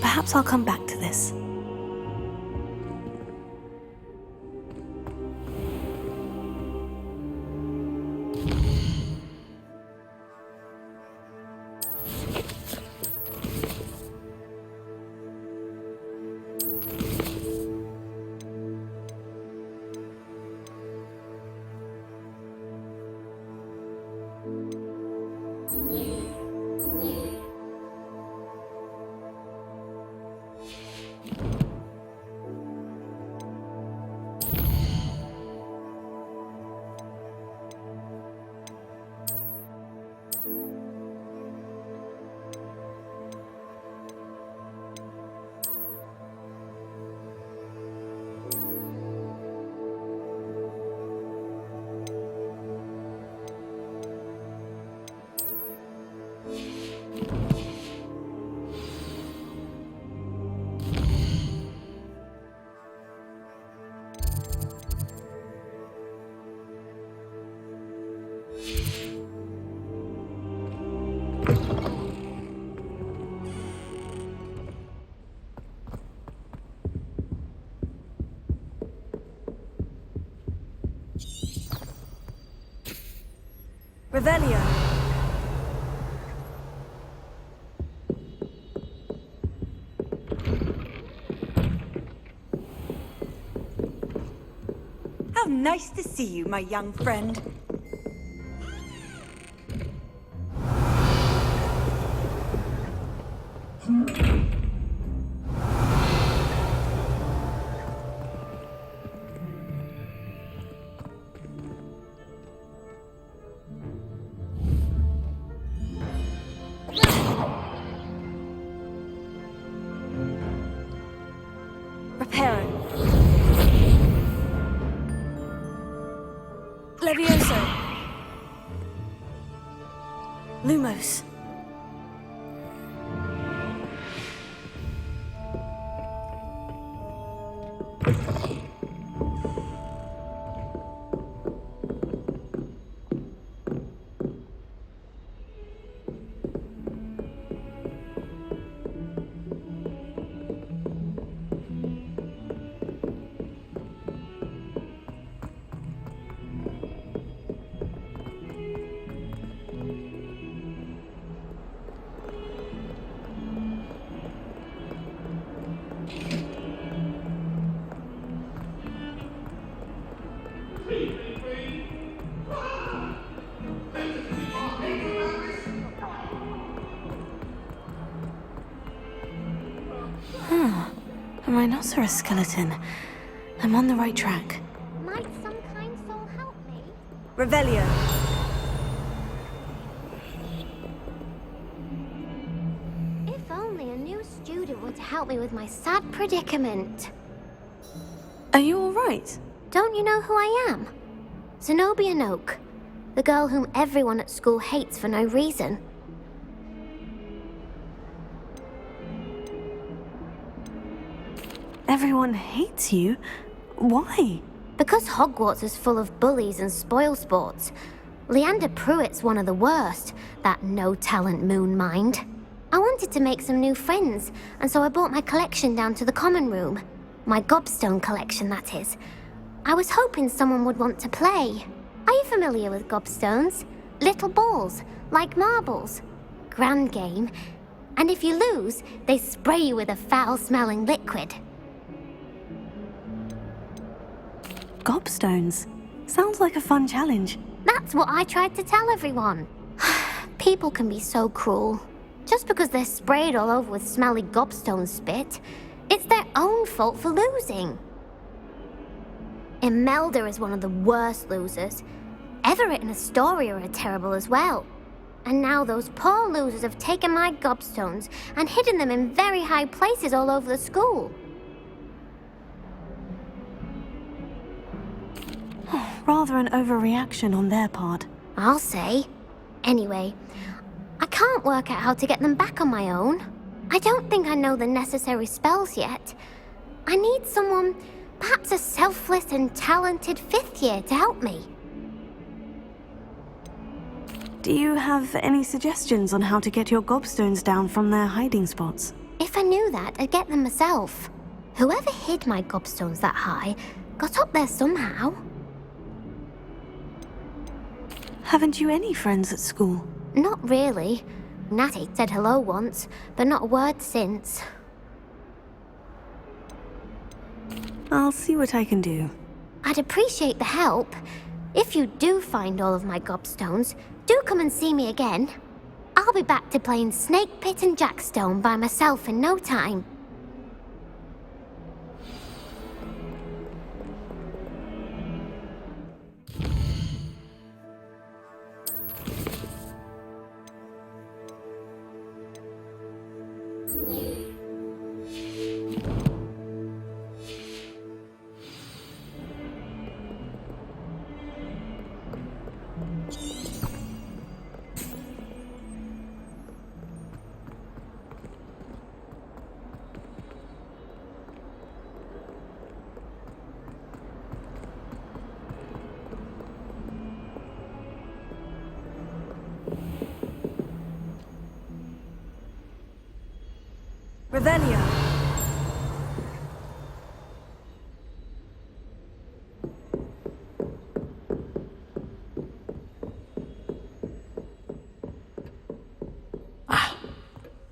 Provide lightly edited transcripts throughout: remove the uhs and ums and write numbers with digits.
Perhaps I'll come back to this. Revelio. How nice to see you, my young friend. Levioso. Lumos. A rhinoceros skeleton. I'm on the right track. Might some kind soul help me? Revelio. If only a new student were to help me with my sad predicament. Are you alright? Don't you know who I am? Zenobia Noak, the girl whom everyone at school hates for no reason. Everyone hates you? Why? Because Hogwarts is full of bullies and spoilsports. Leander Pruitt's one of the worst, that no-talent moon mind. I wanted to make some new friends, and so I brought my collection down to the common room. My gobstone collection, that is. I was hoping someone would want to play. Are you familiar with gobstones? Little balls, like marbles. Grand game. And if you lose, they spray you with a foul-smelling liquid. Gobstones. Sounds like a fun challenge. That's what I tried to tell everyone. People can be so cruel. Just because they're sprayed all over with smelly gobstone spit, it's their own fault for losing. Imelda is one of the worst losers. Everett and Astoria are terrible as well. And now those poor losers have taken my gobstones and hidden them in very high places all over the school. Rather an overreaction on their part. I'll say. Anyway, I can't work out how to get them back on my own. I don't think I know the necessary spells yet. I need someone, perhaps a selfless and talented fifth year to help me. Do you have any suggestions on how to get your gobstones down from their hiding spots? If I knew that, I'd get them myself. Whoever hid my gobstones that high got up there somehow. Haven't you any friends at school? Not really. Natty said hello once, but not a word since. I'll see what I can do. I'd appreciate the help. If you do find all of my gobstones, do come and see me again. I'll be back to playing Snake Pit and Jackstone by myself in no time. Revelio.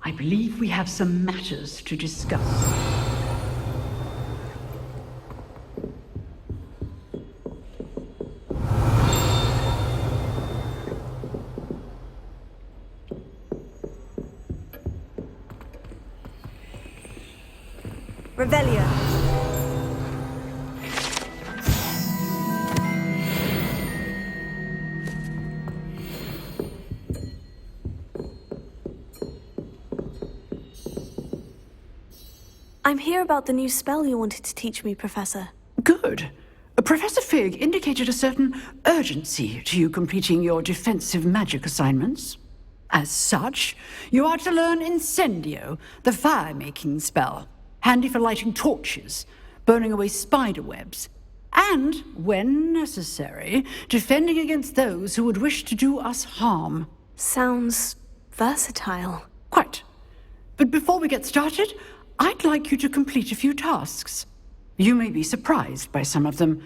I believe we have some matters to discuss. Revelio. I'm here about the new spell you wanted to teach me, Professor. Good. Professor Fig indicated a certain urgency to you completing your defensive magic assignments. As such, you are to learn Incendio, the fire-making spell, handy for lighting torches, burning away spider webs, and, when necessary, defending against those who would wish to do us harm. Sounds versatile. Quite. But before we get started, I'd like you to complete a few tasks. You may be surprised by some of them.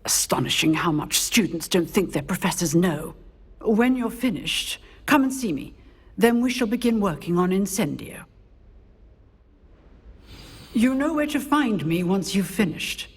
Astonishing how much students don't think their professors know. When you're finished, come and see me. Then we shall begin working on Incendio. You know where to find me once you've finished.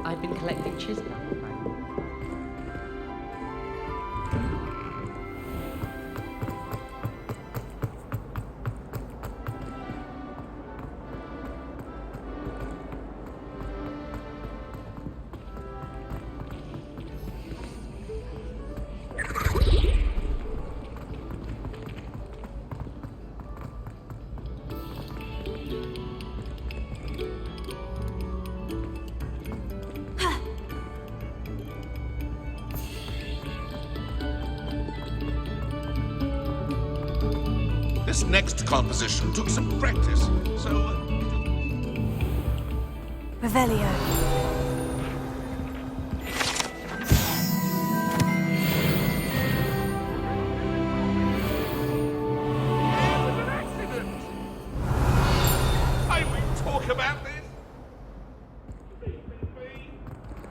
I've been collecting chisel. This next composition took some practice, so... Revelio. Can we talk about this? Leave me.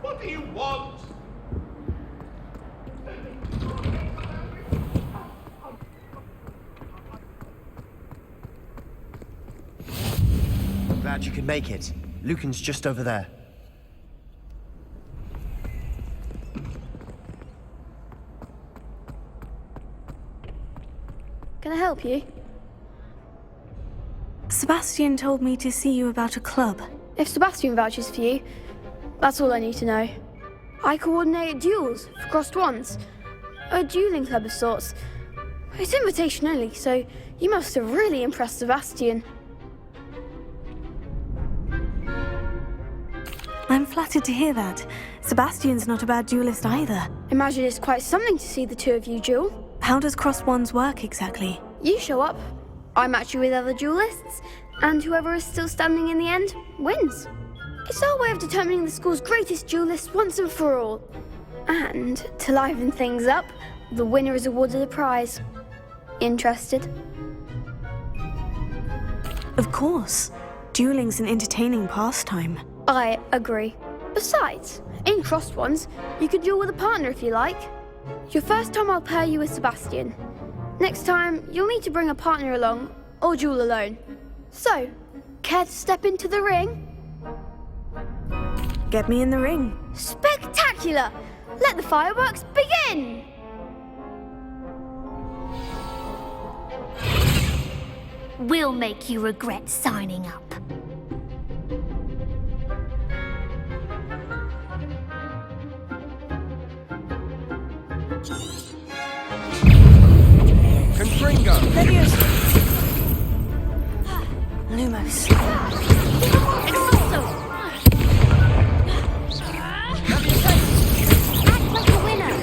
What do you want? Glad you could make it. Lucan's just over there. Can I help you? Sebastian told me to see you about a club. If Sebastian vouches for you, that's all I need to know. I coordinate duels for crossed wands. A dueling club of sorts. It's invitation only, so you must have really impressed Sebastian. I'm flattered to hear that. Sebastian's not a bad duelist either. Imagine it's quite something to see the two of you duel. How does crossed wands work exactly? You show up, I match you with other duelists, and whoever is still standing in the end wins. It's our way of determining the school's greatest duelist once and for all. And to liven things up, the winner is awarded a prize. Interested? Of course. Dueling's an entertaining pastime. I agree. Besides, in crossed ones, you can duel with a partner if you like. Your first time I'll pair you with Sebastian. Next time, you'll need to bring a partner along, or duel alone. So, care to step into the ring? Get me in the ring. Spectacular! Let the fireworks begin! We'll make you regret signing up. Confringo! Leviosa! Lumos. Exalto! Act like a winner!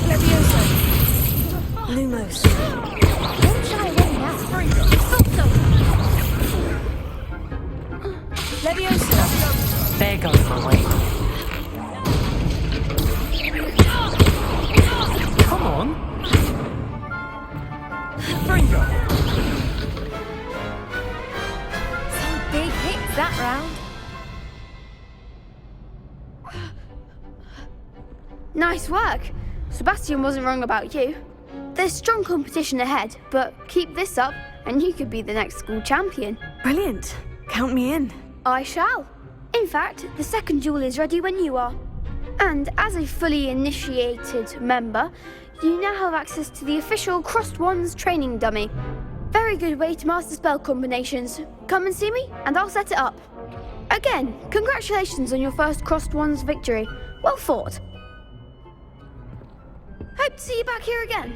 Leviosa! Lumos. Don't shy away now. Exalto! Leviosa! There goes my way. Come on. Fringo! Some big hits that round. Nice work. Sebastian wasn't wrong about you. There's strong competition ahead, but keep this up and you could be the next school champion. Brilliant. Count me in. I shall. In fact, the second duel is ready when you are. And as a fully initiated member, you now have access to the official Crossed Wands training dummy. Very good way to master spell combinations. Come and see me, and I'll set it up. Again, congratulations on your first Crossed Wands victory. Well fought. Hope to see you back here again.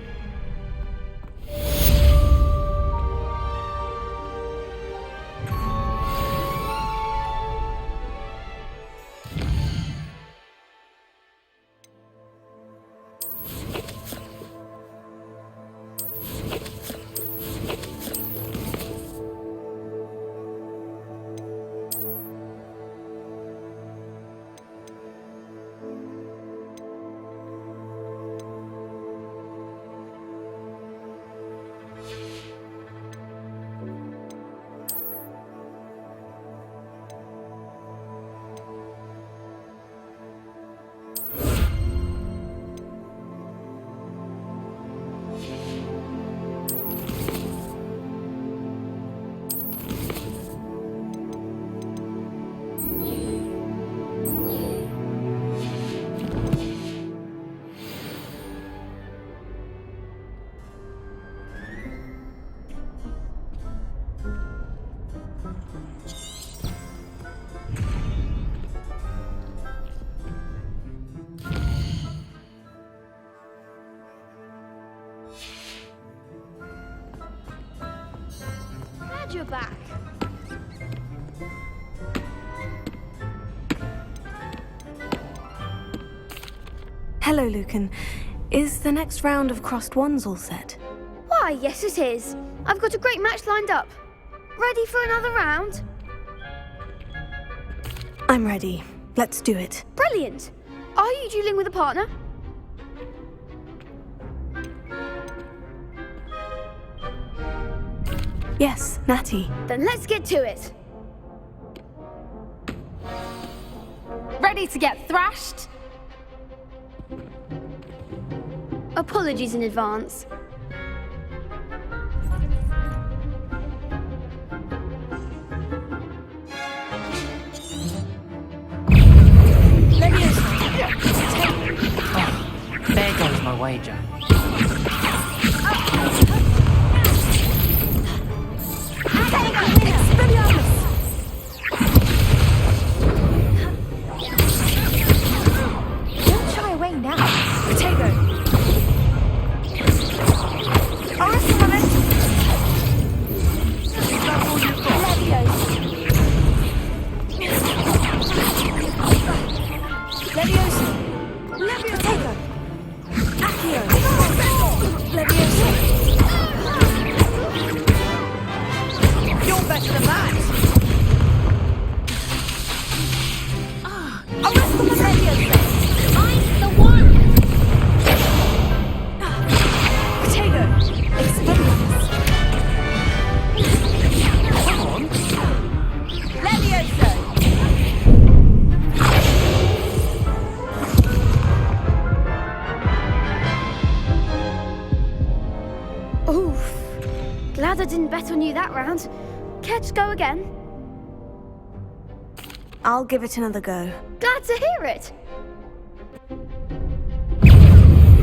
You're back. Hello, Lucan. Is the next round of Crossed Wands all set? Why, yes it is. I've got a great match lined up. Ready for another round? I'm ready. Let's do it. Brilliant. Are you dueling with a partner? Yes, Natty. Then let's get to it. Ready to get thrashed? Apologies in advance. There goes my wager. I didn't bet on you that round. Care to go again? I'll give it another go. Glad to hear it.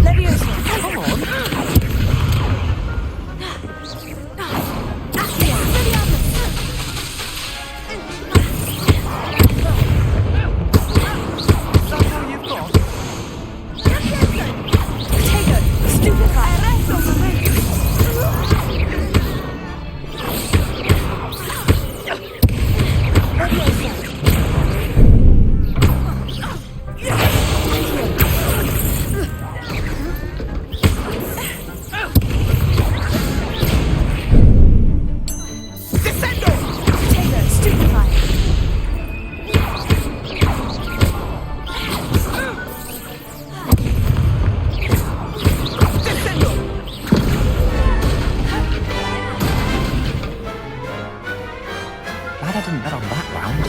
Leviosa! Come on! That's all you've got? Potato! Stupefy! Glad I didn't bet on that round.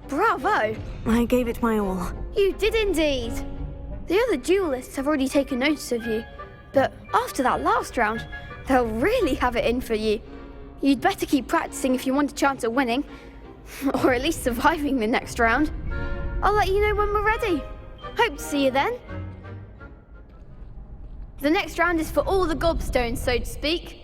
Bravo! I gave it my all. You did indeed. The other duelists have already taken notice of you, but after that last round, they'll really have it in for you. You'd better keep practicing if you want a chance at winning, or at least surviving the next round. I'll let you know when we're ready. Hope to see you then. The next round is for all the gobstones, so to speak.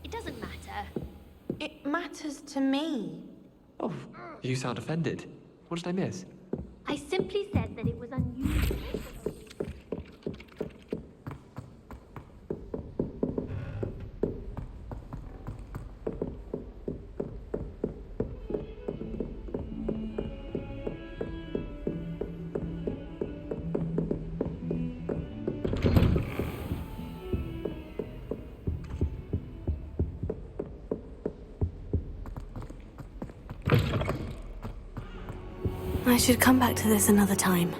It doesn't matter. It matters to me. Oh, you sound offended. What did I miss? I simply said that it was unusual. I should come back to this another time.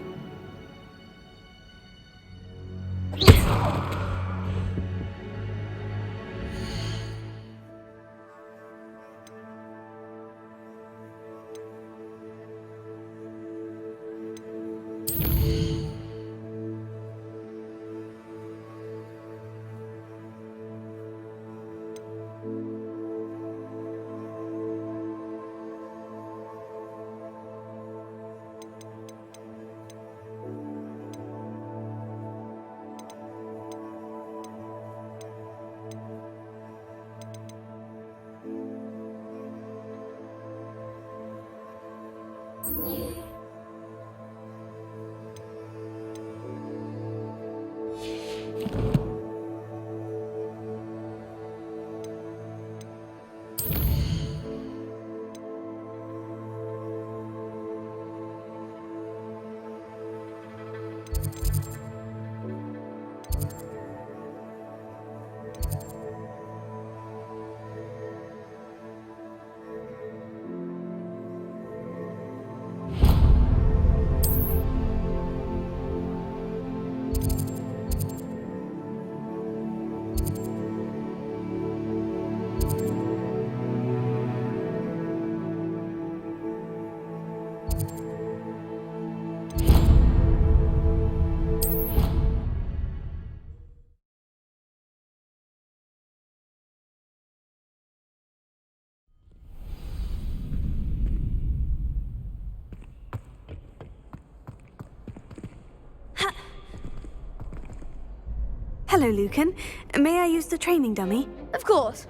Hello, Lucan. May I use the training dummy? Of course.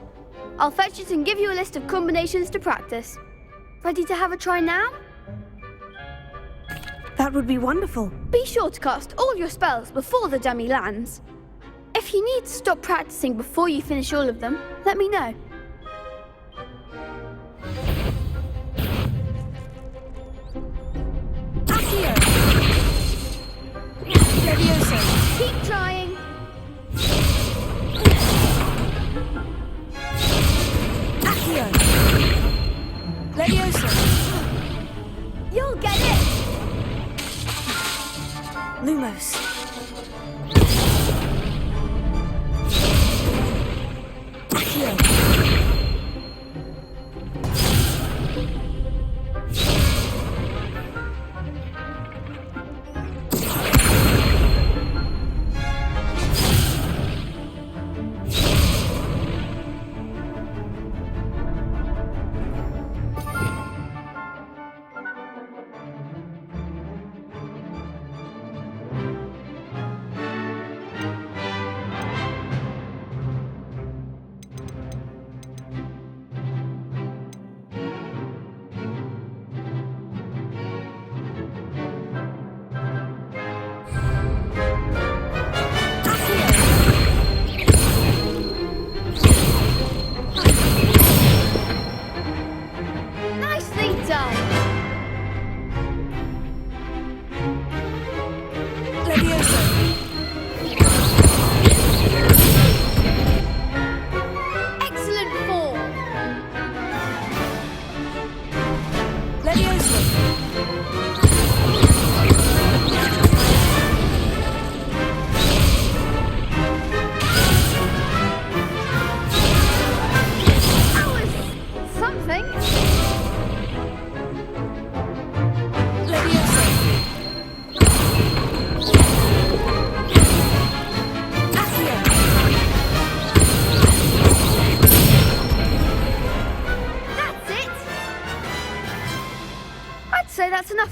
I'll fetch it and give you a list of combinations to practice. Ready to have a try now? That would be wonderful. Be sure to cast all your spells before the dummy lands. If you need to stop practicing before you finish all of them, let me know. Accio! Levioso! Keep trying. Accio! Levioso! You'll get it! Lumos. Accio!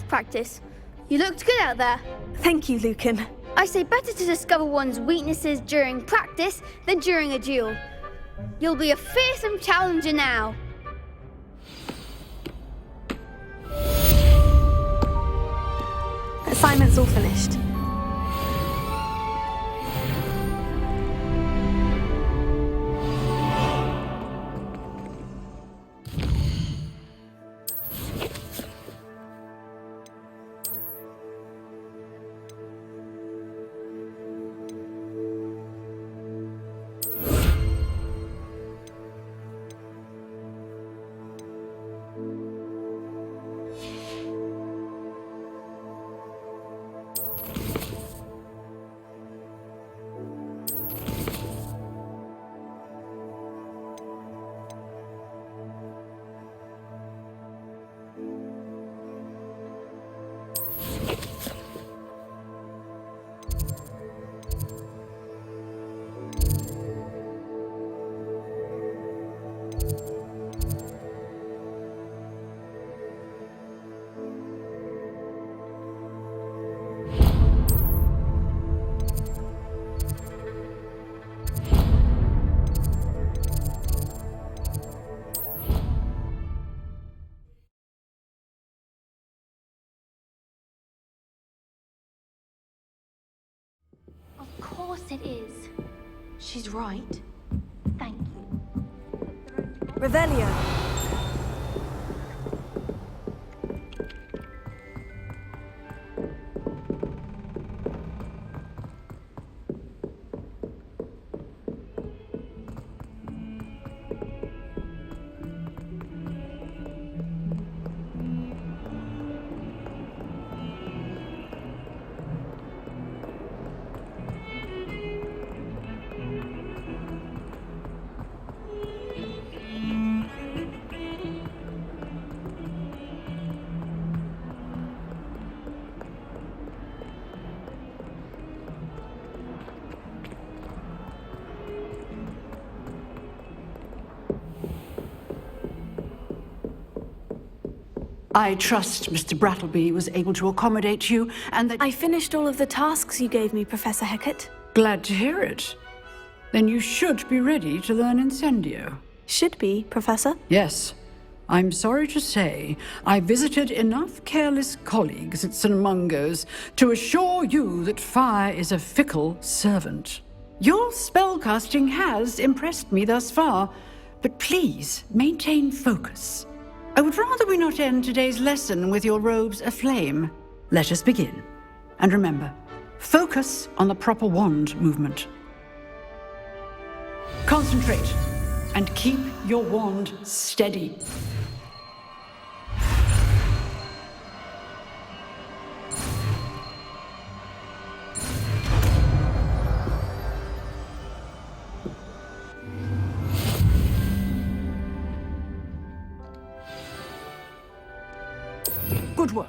Practice. You looked good out there. Thank you, Lucan. I say better to discover one's weaknesses during practice than during a duel. You'll be a fearsome challenger now. Assignment's all finished. Of course it is. She's right. Thank you. Revelio. I trust Mr. Brattleby was able to accommodate you and that... I finished all of the tasks you gave me, Professor Hecat. Glad to hear it. Then you should be ready to learn Incendio. Should be, Professor. Yes. I'm sorry to say, I visited enough careless colleagues at St. Mungo's to assure you that fire is a fickle servant. Your spellcasting has impressed me thus far, but please maintain focus. I would rather we not end today's lesson with your robes aflame. Let us begin. And remember, focus on the proper wand movement. Concentrate, and keep your wand steady. Good work.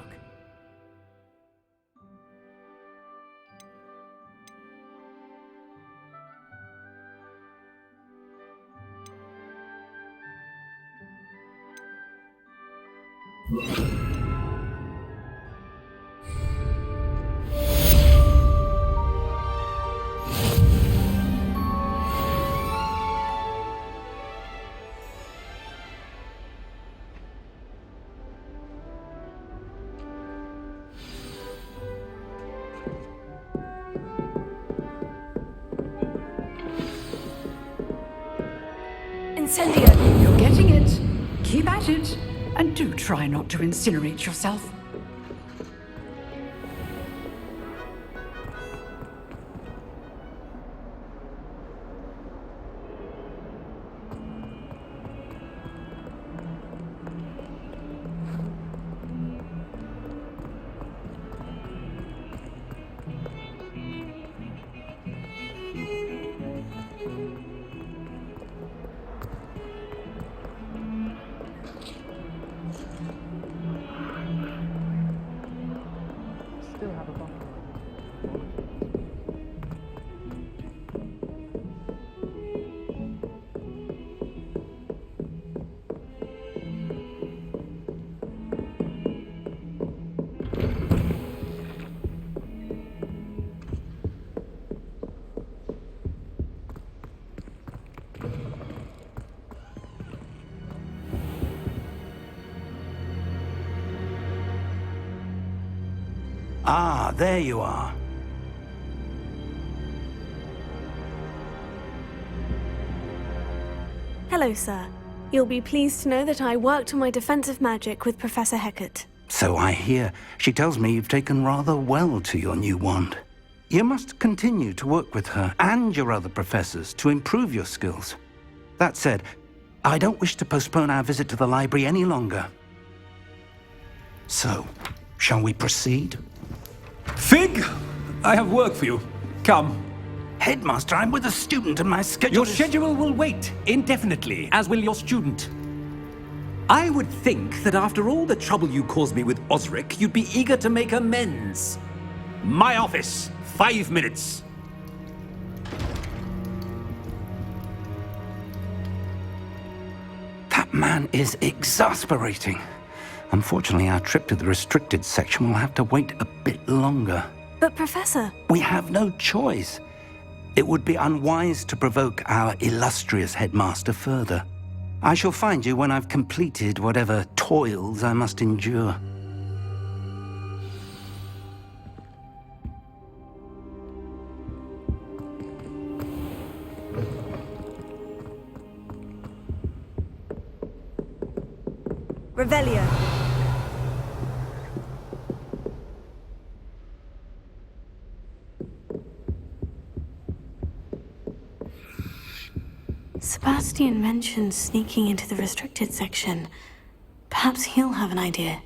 Incendio! You're getting it. Keep at it. And do try not to incinerate yourself. Ah, there you are. Hello, sir. You'll be pleased to know that I worked on my defensive magic with Professor Hecat. So I hear. She tells me you've taken rather well to your new wand. You must continue to work with her and your other professors to improve your skills. That said, I don't wish to postpone our visit to the library any longer. So, shall we proceed? Fig! I have work for you. Come. Headmaster, I'm with a student and my schedule Your schedule will wait indefinitely, as will your student. I would think that after all the trouble you caused me with Osric, you'd be eager to make amends. My office, 5 minutes. That man is exasperating. Unfortunately, our trip to the restricted section will have to wait a bit longer. But, Professor... We have no choice. It would be unwise to provoke our illustrious headmaster further. I shall find you when I've completed whatever toils I must endure. Revelio. Sebastian mentioned sneaking into the restricted section. Perhaps he'll have an idea.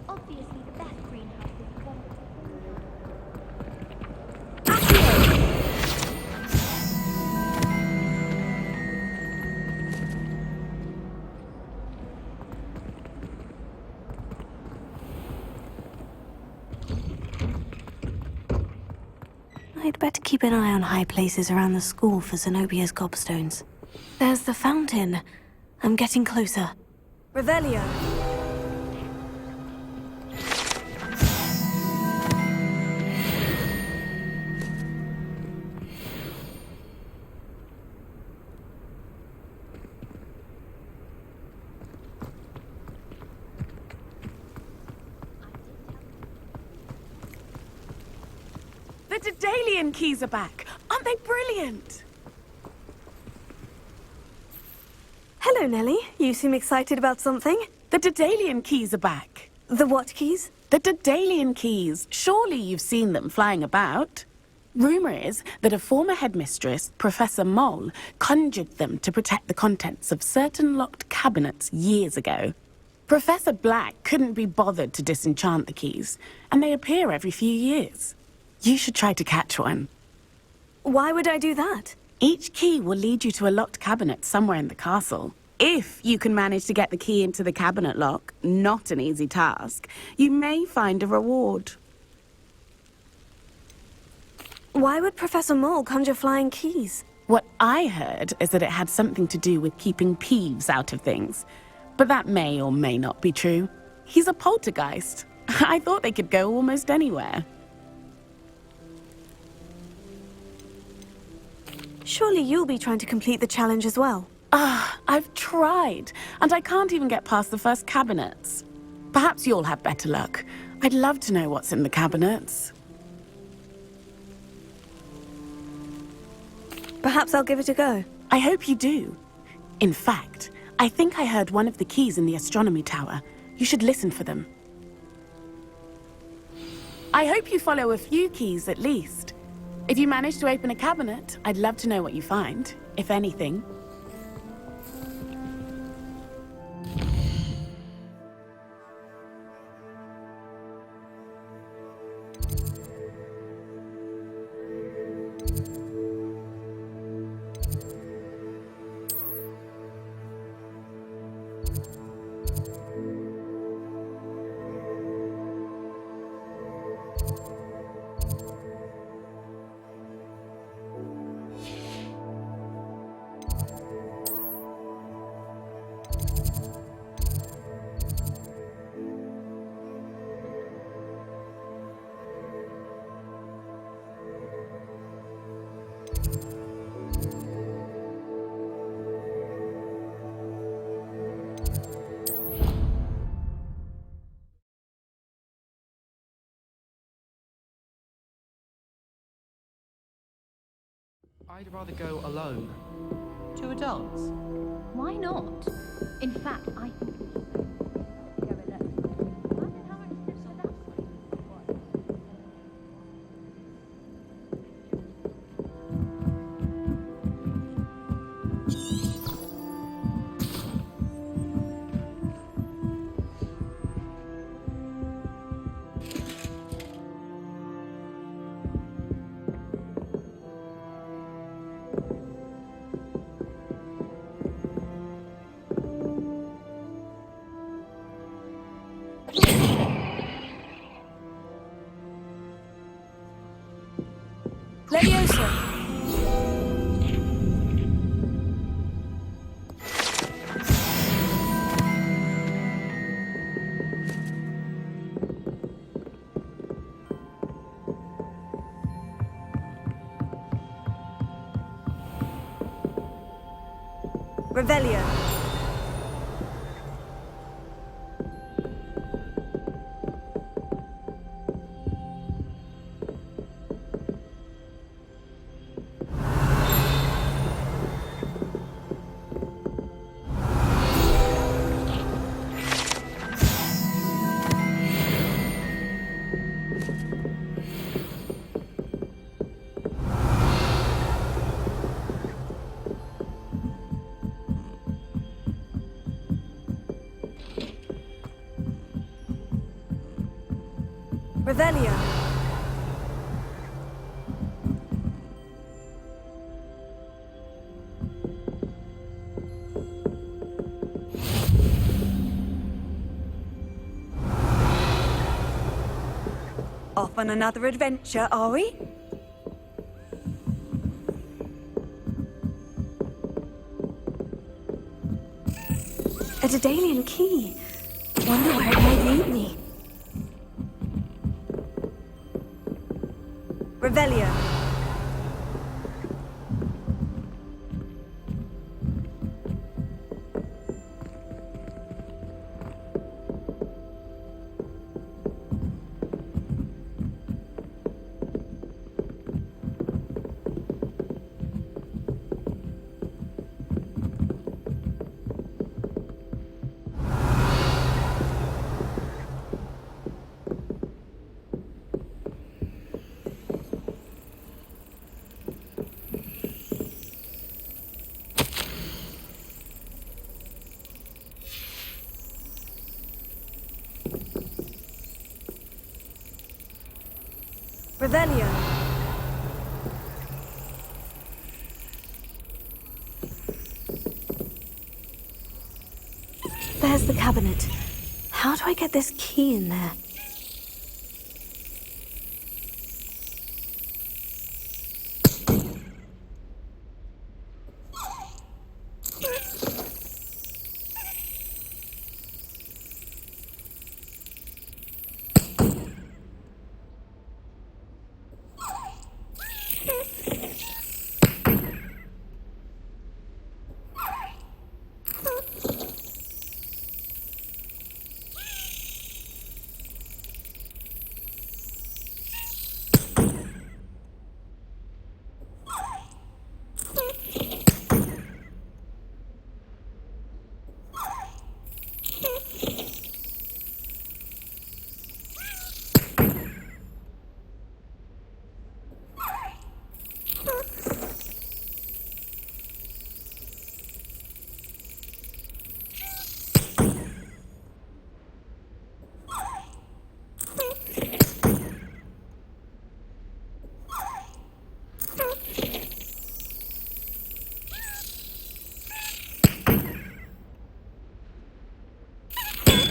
Obviously, that greenhouse is gone. I'd better keep an eye on high places around the school for Zenobia's gobstones. There's the fountain. I'm getting closer. Revelio. The Daedalian keys are back. Aren't they brilliant? Hello, Nellie. You seem excited about something. The Daedalian keys are back. The what keys? The Daedalian keys. Surely you've seen them flying about. Rumour is that a former headmistress, Professor Mole, conjured them to protect the contents of certain locked cabinets years ago. Professor Black couldn't be bothered to disenchant the keys, and they appear every few years. You should try to catch one. Why would I do that? Each key will lead you to a locked cabinet somewhere in the castle. If you can manage to get the key into the cabinet lock, not an easy task, you may find a reward. Why would Professor Mole conjure flying keys? What I heard is that it had something to do with keeping Peeves out of things. But that may or may not be true. He's a poltergeist. I thought they could go almost anywhere. Surely you'll be trying to complete the challenge as well. I've tried, and I can't even get past the first cabinets. Perhaps you'll have better luck. I'd love to know what's in the cabinets. Perhaps I'll give it a go. I hope you do. In fact, I think I heard one of the keys in the astronomy tower. You should listen for them. I hope you follow a few keys at least. If you manage to open a cabinet, I'd love to know what you find, if anything. I'd rather go alone. To a dance? Why not? In fact, I think we should go alone. Imagine how much this would Leviosa. Revelio. Revelio. Off on another adventure, are we? A Daedalian key. Wonder where it might lead me. Revelio. Revelio. There's the cabinet. How do I get this key in there?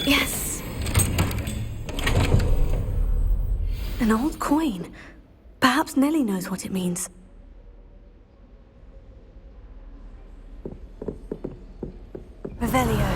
Yes! An old coin. Perhaps Nellie knows what it means. Revelio.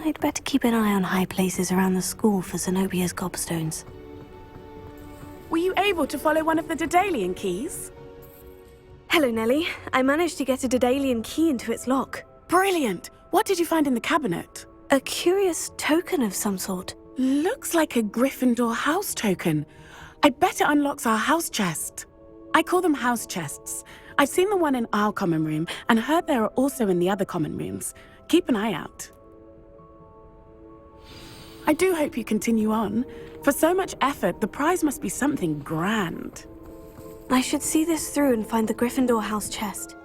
I'd better keep an eye on high places around the school for Zenobia's gobstones. Were you able to follow one of the Daedalian keys? Hello, Nellie. I managed to get a Daedalian key into its lock. Brilliant! What did you find in the cabinet? A curious token of some sort. Looks like a Gryffindor house token. I bet it unlocks our house chest. I call them house chests. I've seen the one in our common room and heard there are also in the other common rooms. Keep an eye out. I do hope you continue on. For so much effort, the prize must be something grand. I should see this through and find the Gryffindor house chest.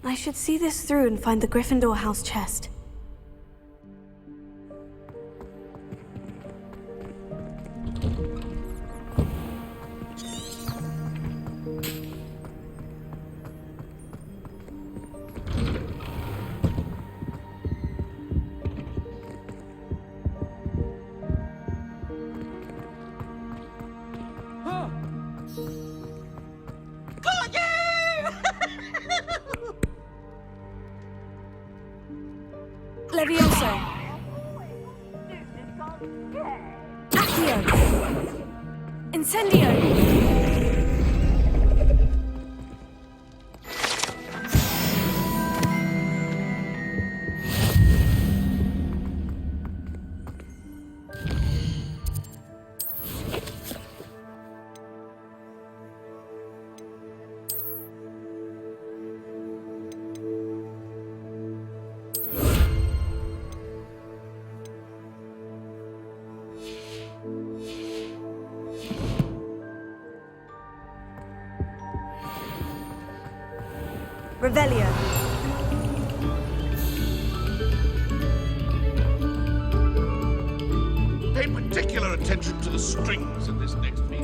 I should see this through and find the Gryffindor house chest. Levioso. Accio. Incendio. Revelio. Pay particular attention to the strings in this next piece.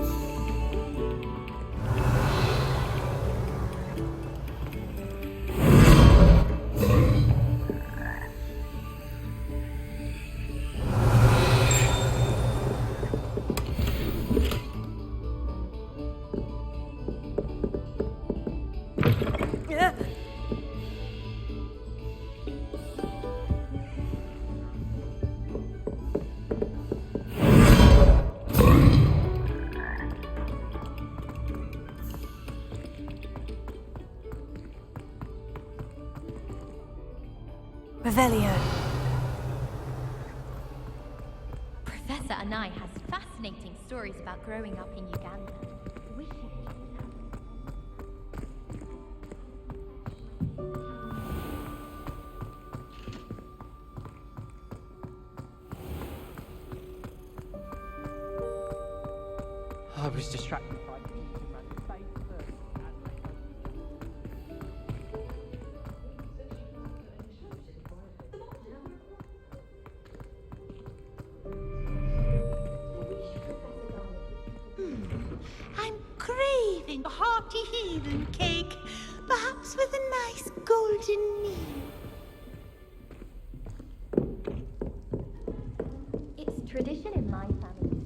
Revelio. Professor Onai has fascinating stories about growing up in Uganda. We should I was distracted by beating around the face first. I'm craving a hearty heathen cake, perhaps with a nice golden meal. It's tradition in my family.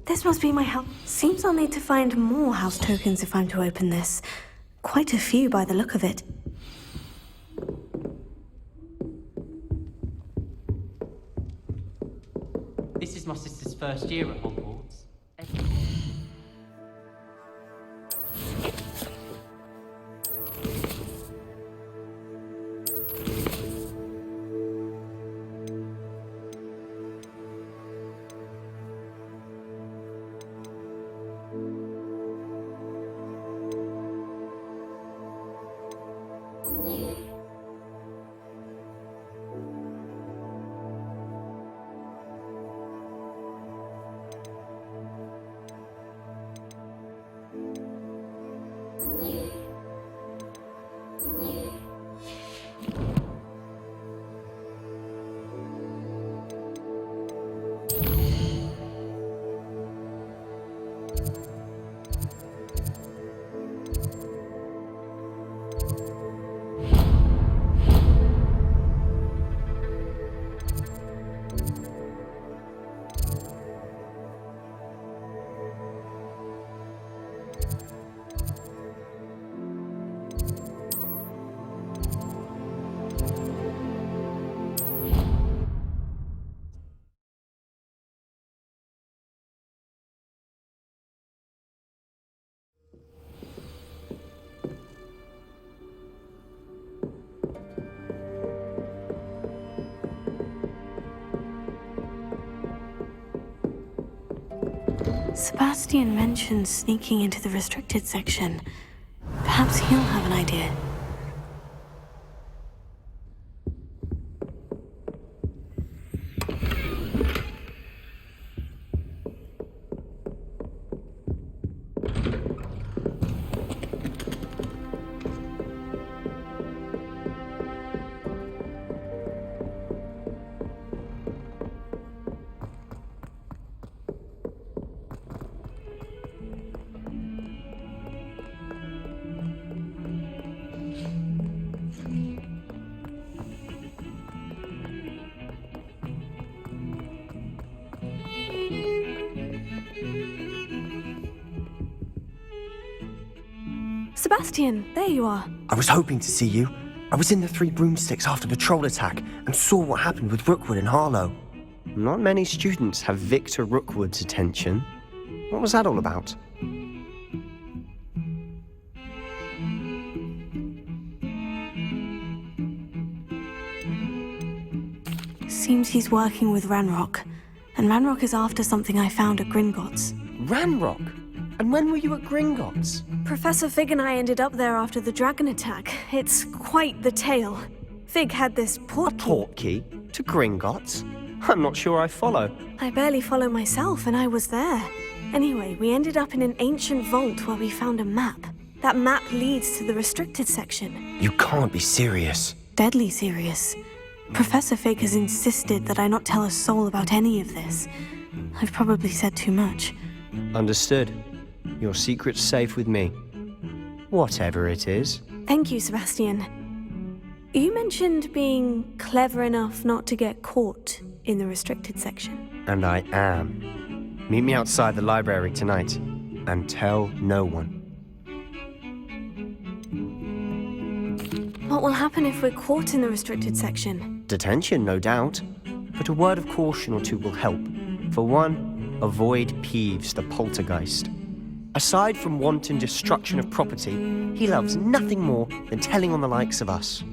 This must be my house. Seems I'll need to find more house tokens if I'm to open this. Quite a few by the look of it. This is my sister's first year at Hogwarts. Sebastian mentioned sneaking into the restricted section. Perhaps he'll have an idea. Sebastian, there you are. I was hoping to see you. I was in the Three Broomsticks after the troll attack and saw what happened with Rookwood and Harlow. Not many students have Victor Rookwood's attention. What was that all about? Seems he's working with Ranrok. And Ranrok is after something I found at Gringotts. Ranrok? And when were you at Gringotts? Professor Fig and I ended up there after the dragon attack. It's quite the tale. Fig had this portkey. A portkey? To Gringotts? I'm not sure I follow. I barely follow myself, and I was there. Anyway, we ended up in an ancient vault where we found a map. That map leads to the restricted section. You can't be serious. Deadly serious. Professor Fig has insisted that I not tell a soul about any of this. I've probably said too much. Understood. Your secret's safe with me. Whatever it is. Thank you, Sebastian. You mentioned being clever enough not to get caught in the restricted section. And I am. Meet me outside the library tonight, and tell no one. What will happen if we're caught in the restricted section? Detention, no doubt. But a word of caution or two will help. For one, avoid Peeves, the poltergeist. Aside from wanton destruction of property, he loves nothing more than telling on the likes of us.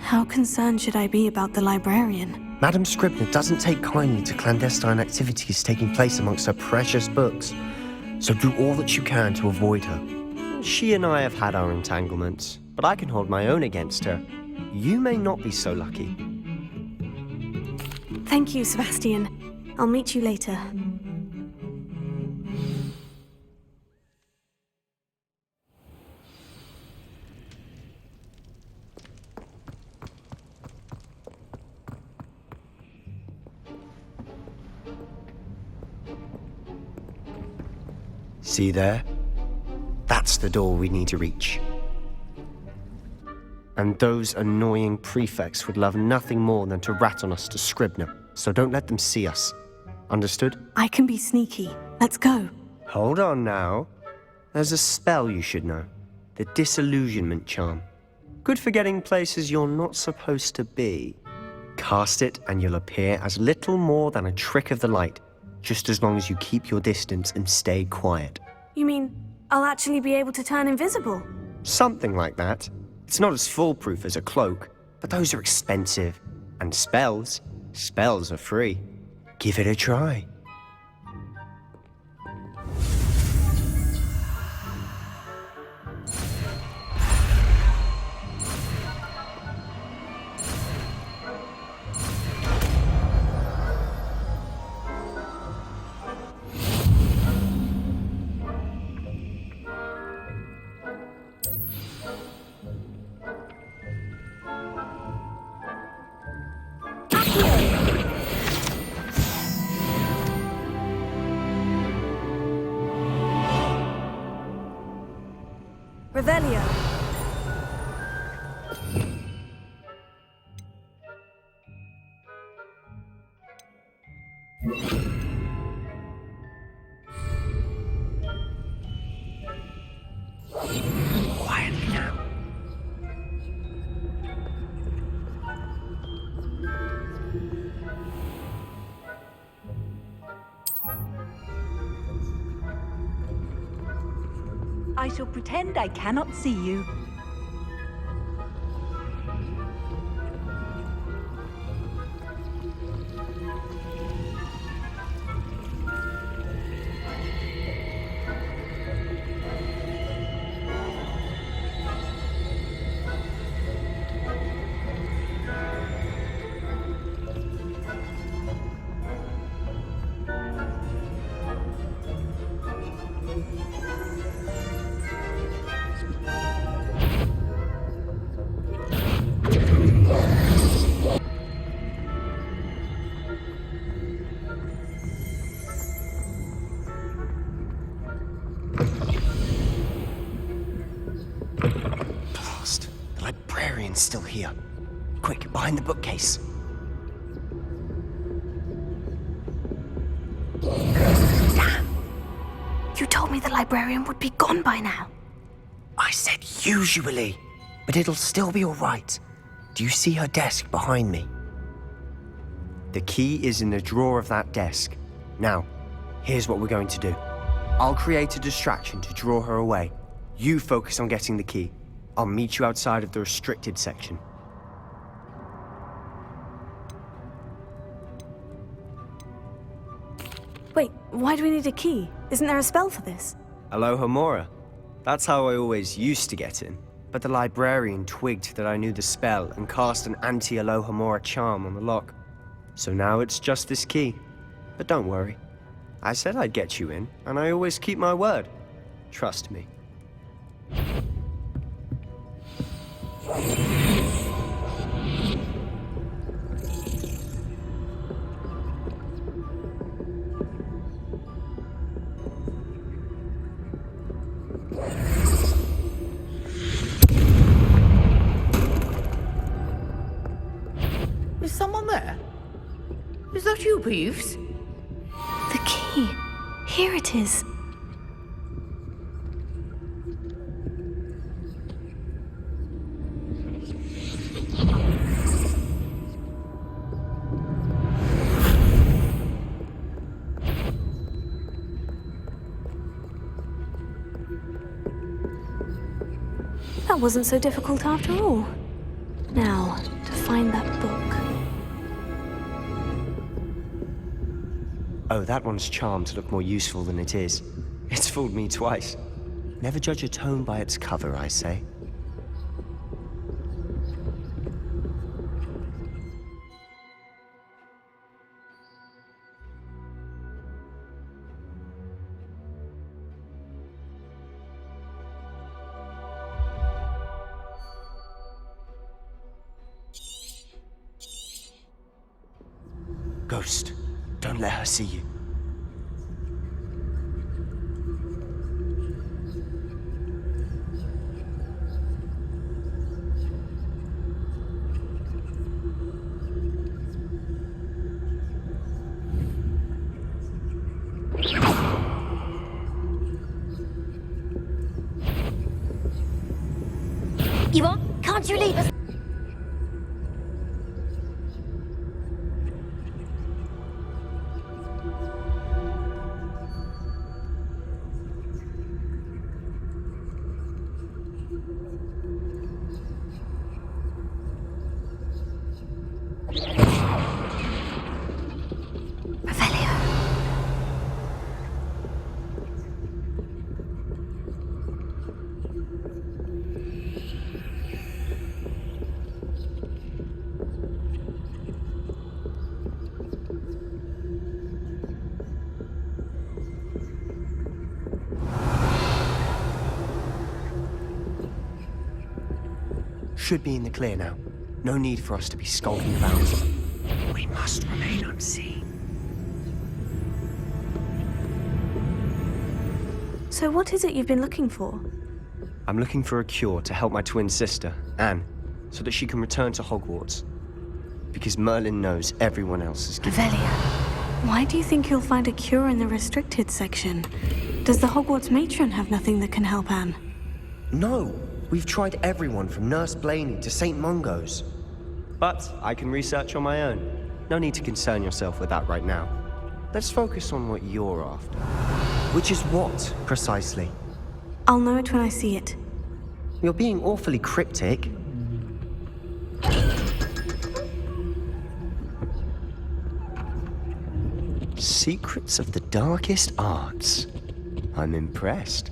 How concerned should I be about the librarian? Madam Scribner doesn't take kindly to clandestine activities taking place amongst her precious books, so do all that you can to avoid her. She and I have had our entanglements, but I can hold my own against her. You may not be so lucky. Thank you, Sebastian. I'll meet you later. See there? That's the door we need to reach. And those annoying prefects would love nothing more than to rat on us to Scribner, so don't let them see us. Understood? I can be sneaky. Let's go. Hold on now. There's a spell you should know. The Disillusionment Charm. Good for getting places you're not supposed to be. Cast it and you'll appear as little more than a trick of the light, just as long as you keep your distance and stay quiet. You mean I'll actually be able to turn invisible? Something like that. It's not as foolproof as a cloak, but those are expensive. And spells are free. Give it a try. Revelio. Quietly now. I shall pretend I cannot see you. Blast. The librarian's still here. Quick, behind the bookcase. You told me the librarian would be gone by now. I said usually, but it'll still be all right. Do you see her desk behind me? The key is in the drawer of that desk. Now, here's what we're going to do. I'll create a distraction to draw her away. You focus on getting the key. I'll meet you outside of the restricted section. Wait, why do we need a key? Isn't there a spell for this? Alohomora. That's how I always used to get in. But the librarian twigged that I knew the spell and cast an anti-Alohomora charm on the lock. So now it's just this key. But don't worry. I said I'd get you in, and I always keep my word. Trust me. Is someone there? Is that you, Peeves? The key. Here it is. That wasn't so difficult after all. Now, to find that book. Oh, that one's charmed to look more useful than it is. It's fooled me twice. Never judge a tome by its cover, I say. Ghost, don't let her see you. You are? Can't you leave us? Should be in the clear now. No need for us to be skulking about. We must remain unseen. So what is it you've been looking for? I'm looking for a cure to help my twin sister, Anne, so that she can return to Hogwarts. Because Merlin knows everyone else is giving. Avelia, why do you think you'll find a cure in the restricted section? Does the Hogwarts matron have nothing that can help Anne? No, we've tried everyone from Nurse Blaney to St. Mungo's. But I can research on my own. No need to concern yourself with that right now. Let's focus on what you're after. Which is what, precisely? I'll know it when I see it. You're being awfully cryptic. Secrets of the darkest arts. I'm impressed.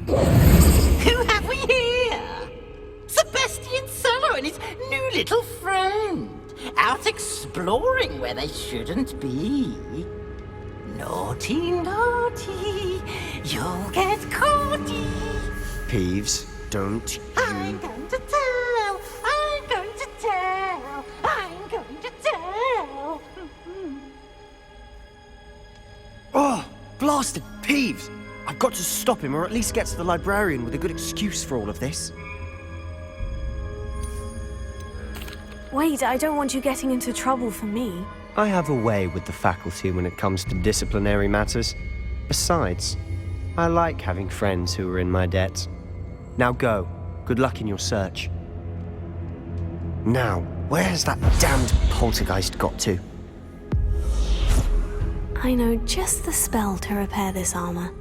Who have we here? Sebastian Sallow and his new little friend. Out exploring where they shouldn't be. Naughty, naughty. You'll get caughty. Peeves, don't you... I'm going to tell. I'm going to tell. I'm going to tell. Oh, blasted Peeves! I've got to stop him, or at least get to the librarian with a good excuse for all of this. Wait, I don't want you getting into trouble for me. I have a way with the faculty when it comes to disciplinary matters. Besides, I like having friends who are in my debt. Now go. Good luck in your search. Now, where has that damned poltergeist got to? I know just the spell to repair this armor.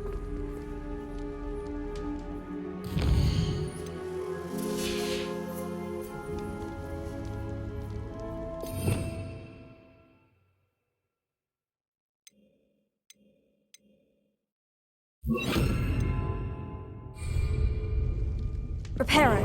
Reparo.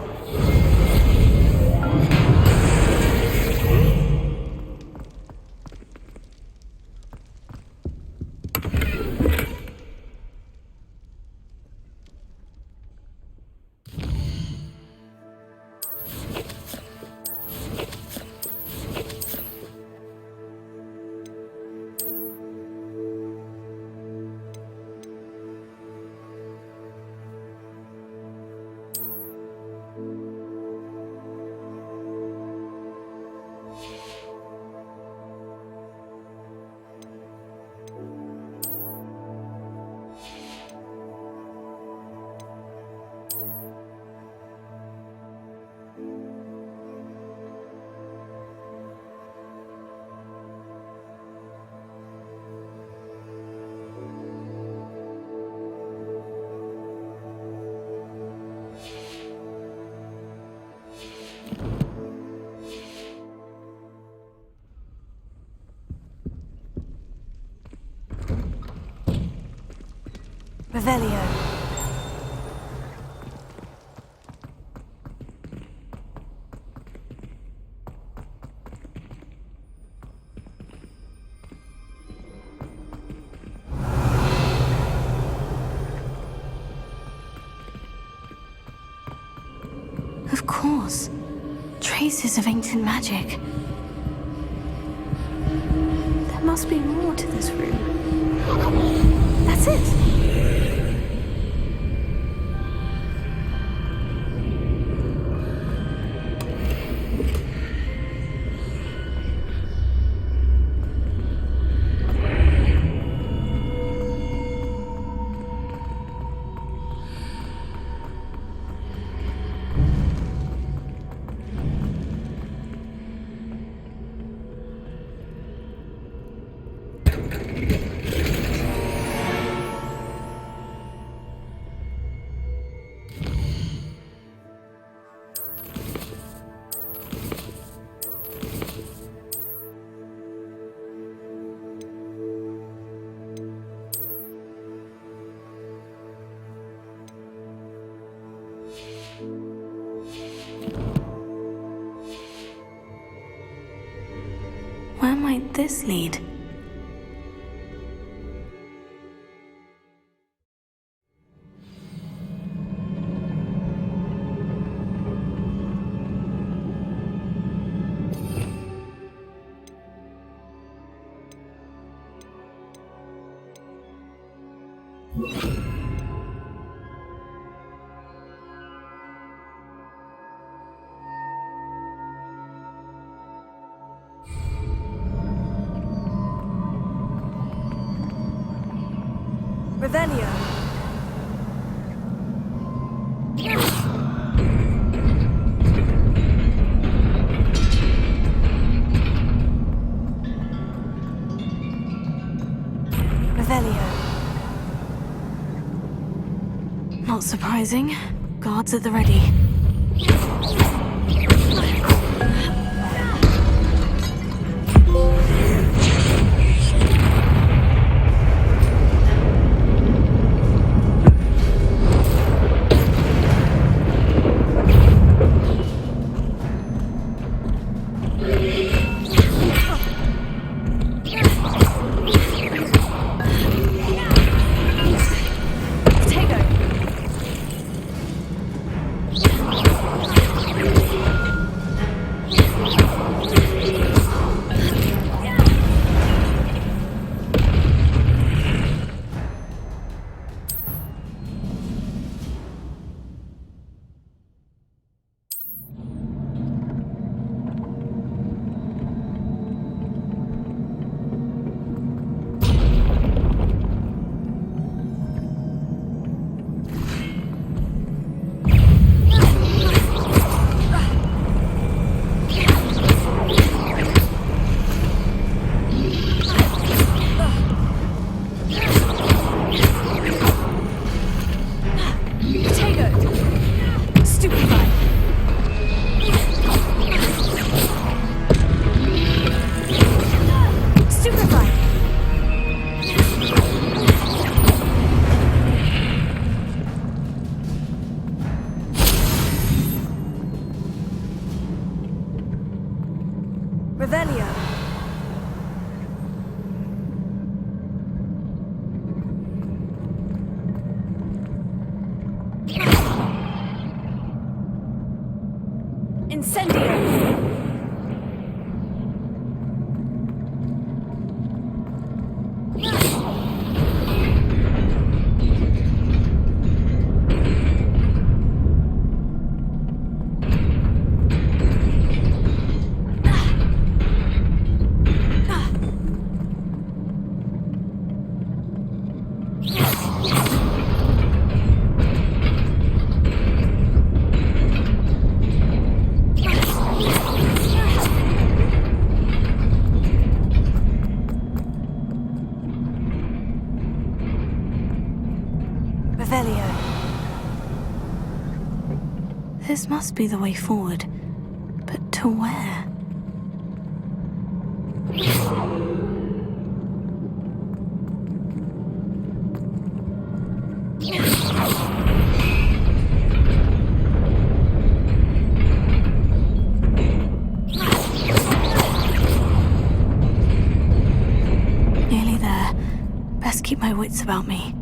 Revelio. Of course. Traces of ancient magic. There must be more to this room. That's it! might this lead? Revelio. Revelio. Not surprising. Guards at the ready. Revelio. Incendio. This must be the way forward. But to where? Nearly there. Best keep my wits about me.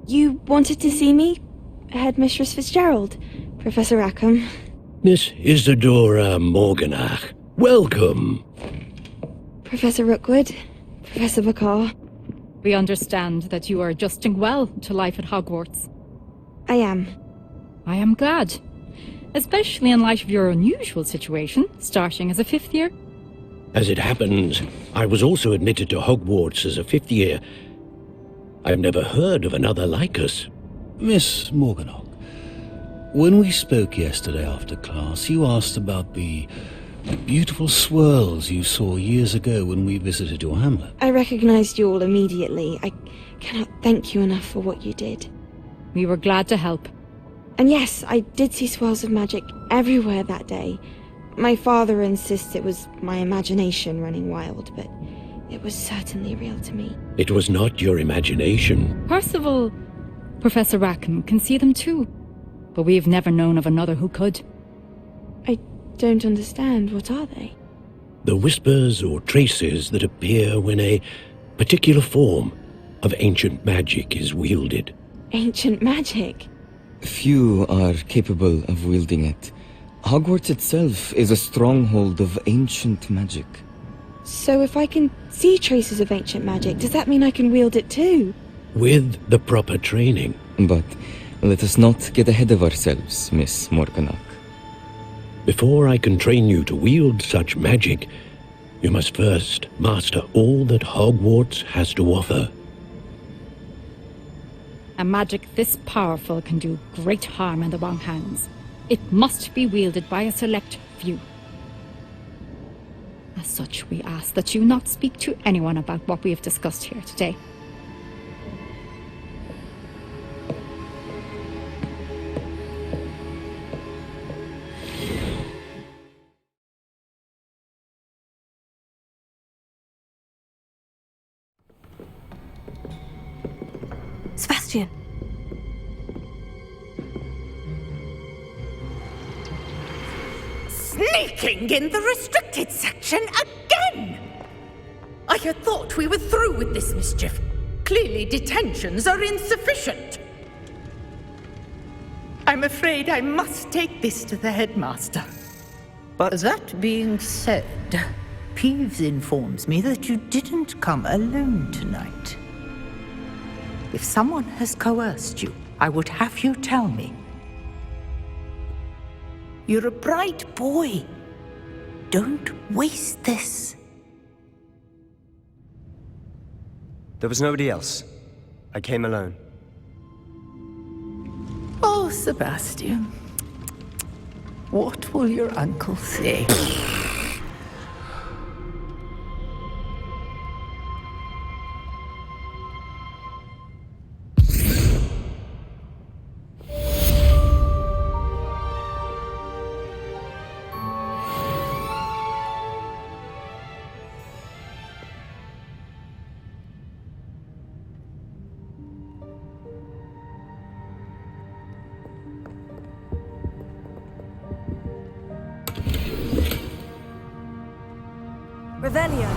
You wanted to see me? Headmistress Fitzgerald, Professor Rackham. Miss Isadora Morganach, welcome. Professor Rookwood, Professor Bakar. We understand that you are adjusting well to life at Hogwarts. I am. I am glad. Especially in light of your unusual situation, starting as a 5th year. As it happens, I was also admitted to Hogwarts as a 5th year. I've never heard of another like us. Miss Morganach, when we spoke yesterday after class, you asked about the beautiful swirls you saw years ago when we visited your hamlet. I recognized you all immediately. I cannot thank you enough for what you did. We were glad to help. And yes, I did see swirls of magic everywhere that day. My father insists it was my imagination running wild, but it was certainly real to me. It was not your imagination. Percival, Professor Rackham can see them too, but we've never known of another who could. I don't understand. What are they? The whispers or traces that appear when a particular form of ancient magic is wielded. Ancient magic? Few are capable of wielding it. Hogwarts itself is a stronghold of ancient magic. So if I can see traces of ancient magic, does that mean I can wield it too? With the proper training. But let us not get ahead of ourselves, Miss Morganach. Before I can train you to wield such magic, you must first master all that Hogwarts has to offer. A magic this powerful can do great harm in the wrong hands. It must be wielded by a select few. As such, we ask that you not speak to anyone about what we have discussed here today. Sebastian! Sneaking in the restricted section again! I had thought we were through with this mischief. Clearly detentions are insufficient. I'm afraid I must take this to the headmaster. But that being said, Peeves informs me that you didn't come alone tonight. If someone has coerced you, I would have you tell me. You're a bright boy. Don't waste this. There was nobody else. I came alone. Oh, Sebastian. What will your uncle say? Rebellion.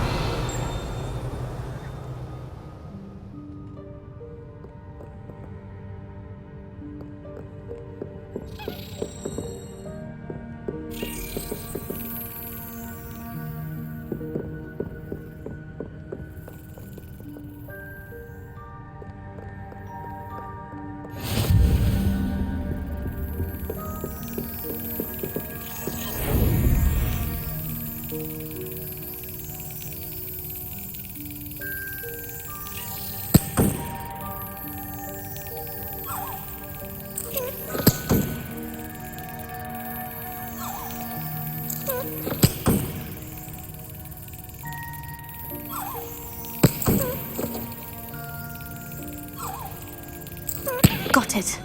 at it.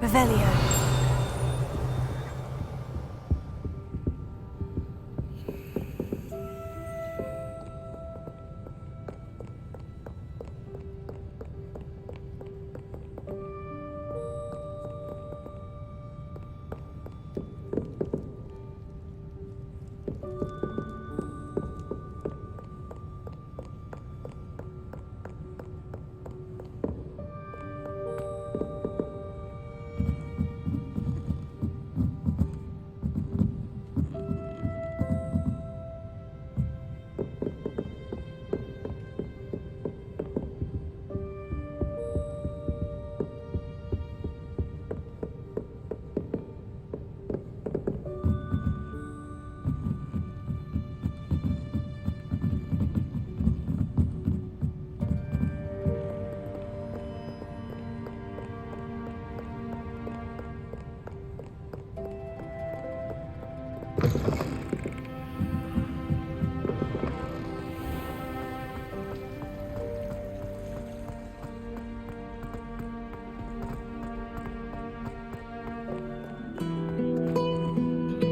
Revelio.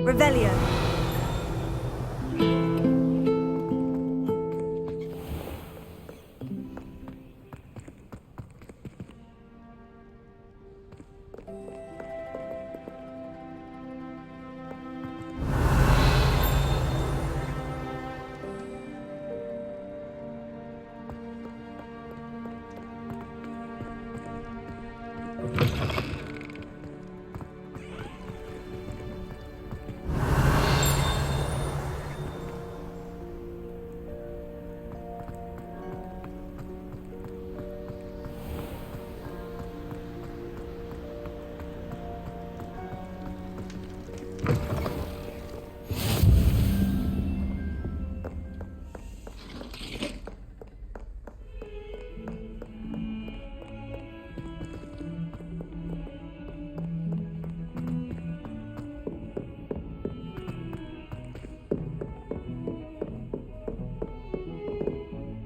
Revelio.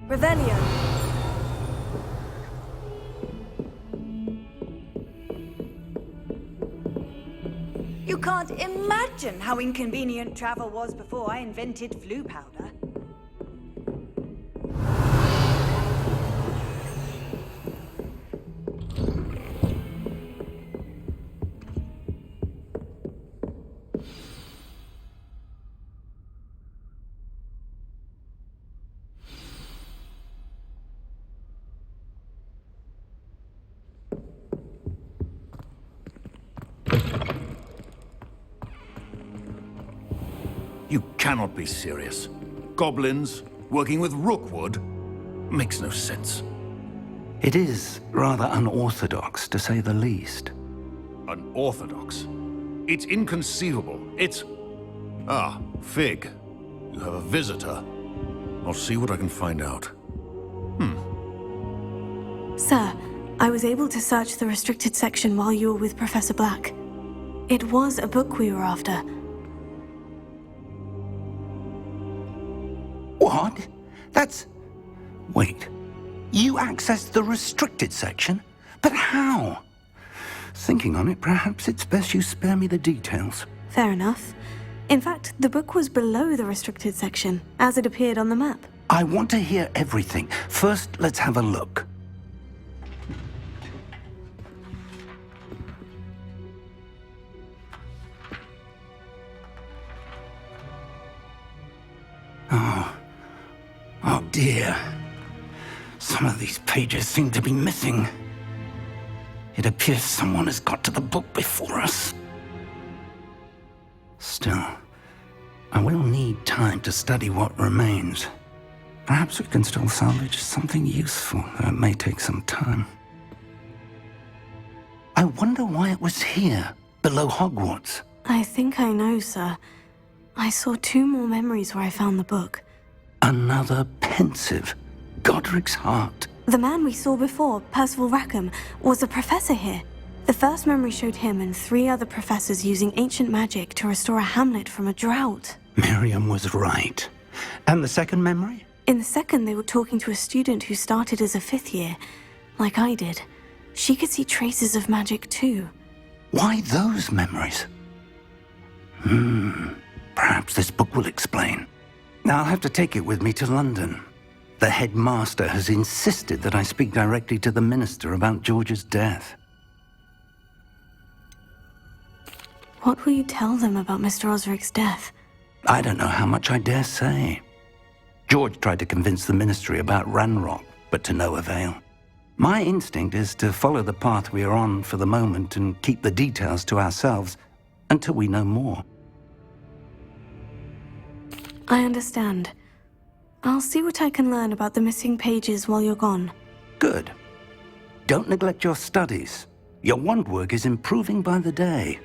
Revelio. You can't imagine how inconvenient travel was before I invented flu powder. You cannot be serious. Goblins working with Rookwood makes no sense. It is rather unorthodox, to say the least. Unorthodox? It's inconceivable. It's... Ah, Fig. You have a visitor. I'll see what I can find out. Sir, I was able to search the restricted section while you were with Professor Black. It was a book we were after. What? That's... Wait. You accessed the restricted section? But how? Thinking on it, perhaps it's best you spare me the details. Fair enough. In fact, the book was below the restricted section, as it appeared on the map. I want to hear everything. First, let's have a look. Oh dear. Some of these pages seem to be missing. It appears someone has got to the book before us. Still, I will need time to study what remains. Perhaps we can still salvage something useful, though it may take some time. I wonder why it was here, below Hogwarts. I think I know, sir. I saw 2 more memories where I found the book. Another pensive. Godric's heart. The man we saw before, Percival Rackham, was a professor here. The first memory showed him and 3 other professors using ancient magic to restore a hamlet from a drought. Miriam was right. And the second memory? In the second, they were talking to a student who started as a 5th year, like I did. She could see traces of magic too. Why those memories? Perhaps this book will explain. Now I'll have to take it with me to London. The headmaster has insisted that I speak directly to the minister about George's death. What will you tell them about Mr. Osric's death? I don't know how much I dare say. George tried to convince the ministry about Ranrok, but to no avail. My instinct is to follow the path we are on for the moment and keep the details to ourselves until we know more. I understand. I'll see what I can learn about the missing pages while you're gone. Good. Don't neglect your studies. Your wand work is improving by the day.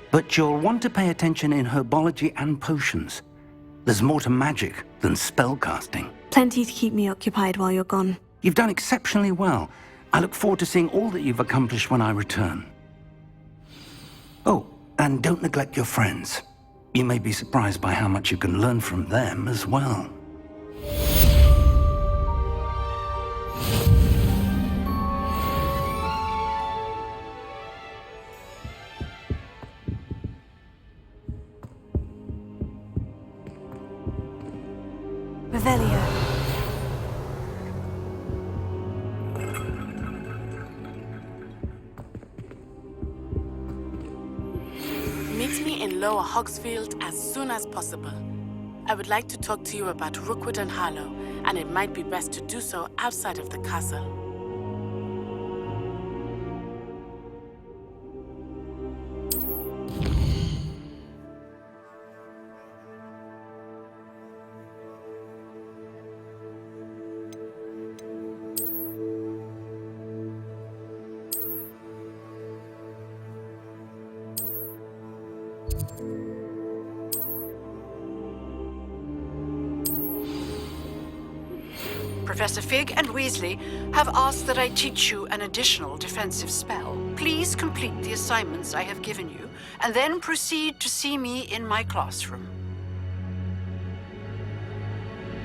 But you'll want to pay attention in herbology and potions. There's more to magic than spellcasting. Plenty to keep me occupied while you're gone. You've done exceptionally well. I look forward to seeing all that you've accomplished when I return. Oh, and don't neglect your friends. You may be surprised by how much you can learn from them as well. Revelio. Meet me in Lower Hogsfield as soon as possible. I would like to talk to you about Rookwood and Harlow, and it might be best to do so outside of the castle. Professor Fig and Weasley have asked that I teach you an additional defensive spell. Please complete the assignments I have given you, and then proceed to see me in my classroom.